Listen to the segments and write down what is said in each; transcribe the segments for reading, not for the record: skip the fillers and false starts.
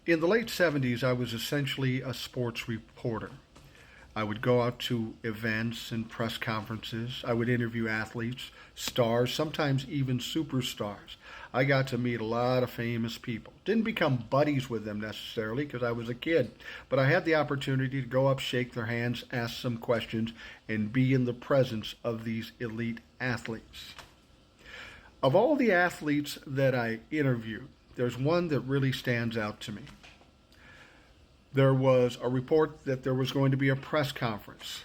In the late 70s, I was essentially a sports reporter. I would go out to events and press conferences. I would interview athletes, stars, sometimes even superstars. I got to meet a lot of famous people. Didn't become buddies with them necessarily because I was a kid, but I had the opportunity to go up, shake their hands, ask some questions, and be in the presence of these elite athletes. Of all the athletes that I interviewed, there's one that really stands out to me. There was a report that there was going to be a press conference.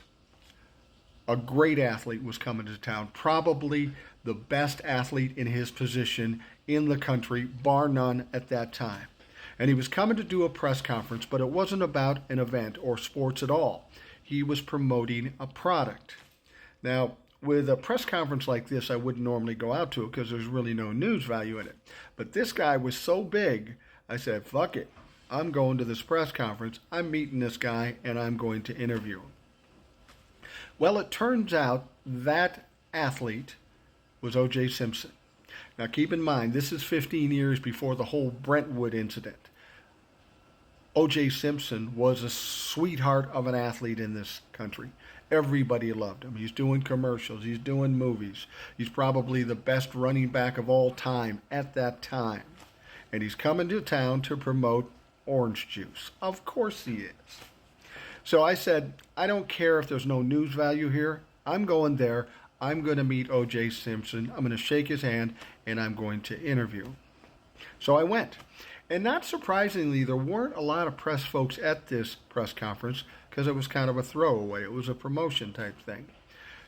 A great athlete was coming to town, probably the best athlete in his position in the country, bar none at that time. And he was coming to do a press conference, but it wasn't about an event or sports at all. He was promoting a product. Now, with a press conference like this, I wouldn't normally go out to it because there's really no news value in it. But this guy was so big, I said, fuck it. I'm going to this press conference, I'm meeting this guy, and I'm going to interview him. Well, it turns out that athlete was O.J. Simpson. Now, keep in mind, this is 15 years before the whole Brentwood incident. O.J. Simpson was a sweetheart of an athlete in this country. Everybody loved him. He's doing commercials. He's doing movies. He's probably the best running back of all time at that time. And he's coming to town to promote orange juice. Of course he is. So I said, I don't care if there's no news value here. I'm going there. I'm going to meet O.J. Simpson. I'm going to shake his hand, and I'm going to interview. So I went. And not surprisingly, there weren't a lot of press folks at this press conference because it was kind of a throwaway. It was a promotion type thing.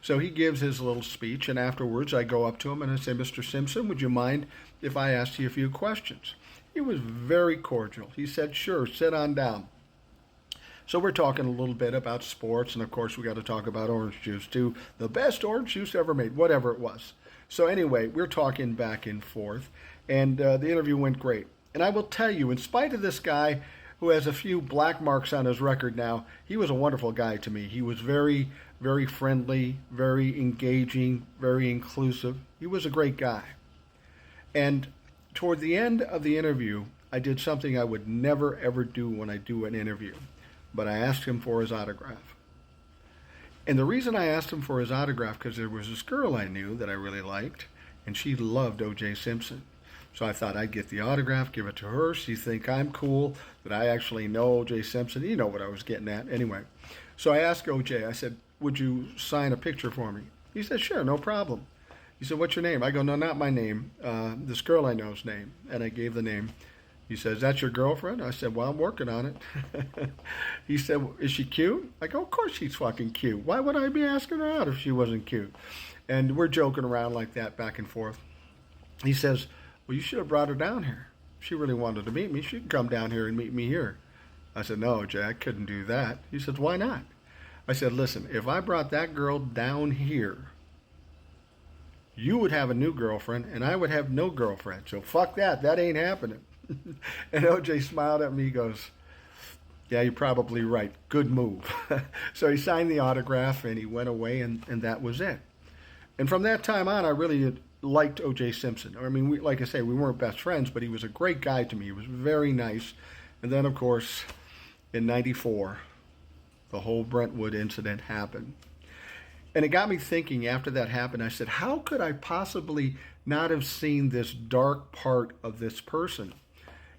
So he gives his little speech, and afterwards I go up to him and I say, Mr. Simpson, would you mind if I asked you a few questions? He was very cordial. He said, sure, sit on down. So we're talking a little bit about sports, and of course we got to talk about orange juice too. The best orange juice ever made, whatever it was. So anyway, we're talking back and forth, and the interview went great. And I will tell you, in spite of this guy who has a few black marks on his record now, he was a wonderful guy to me. He was very, very friendly, very engaging, very inclusive. He was a great guy. And toward the end of the interview, I did something I would never ever do when I do an interview, but I asked him for his autograph. And the reason I asked him for his autograph, because there was this girl I knew that I really liked, and she loved O.J. Simpson. So I thought I'd get the autograph, give it to her. She'd think I'm cool, that I actually know O.J. Simpson. You know what I was getting at. Anyway, so I asked O.J., I said, would you sign a picture for me? He said, sure, no problem. He said, what's your name? I go, no, not my name. This girl I know's name. And I gave the name. He says, that's your girlfriend? I said, well, I'm working on it. He said, is she cute? I go, of course she's fucking cute. Why would I be asking her out if she wasn't cute? And we're joking around like that back and forth. He says, well, you should have brought her down here. If she really wanted to meet me, she could come down here and meet me here. I said, no, Jack, couldn't do that. He said, why not? I said, listen, if I brought that girl down here, you would have a new girlfriend and I would have no girlfriend. So fuck that. That ain't happening. And OJ smiled at me. He goes, yeah, you're probably right. Good move. So he signed the autograph and he went away, and that was it. And from that time on, I really liked O.J. Simpson. I mean, like I say, we weren't best friends, but he was a great guy to me. He was very nice. And then, of course, in '94, the whole Brentwood incident happened. And it got me thinking after that happened, I said, how could I possibly not have seen this dark part of this person?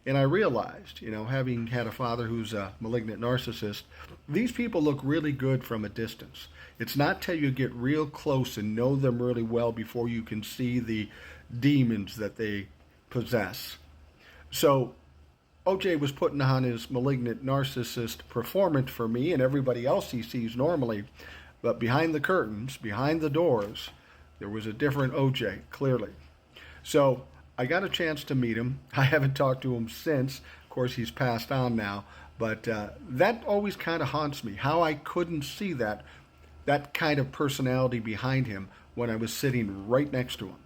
And I realized, having had a father who's a malignant narcissist, these people look really good from a distance. It's not till you get real close and know them really well before you can see the demons that they possess. So OJ was putting on his malignant narcissist performance for me and everybody else he sees normally. But behind the curtains, behind the doors, there was a different OJ, clearly. So I got a chance to meet him. I haven't talked to him since. Of course, he's passed on now. But that always kind of haunts me, how I couldn't see that kind of personality behind him when I was sitting right next to him.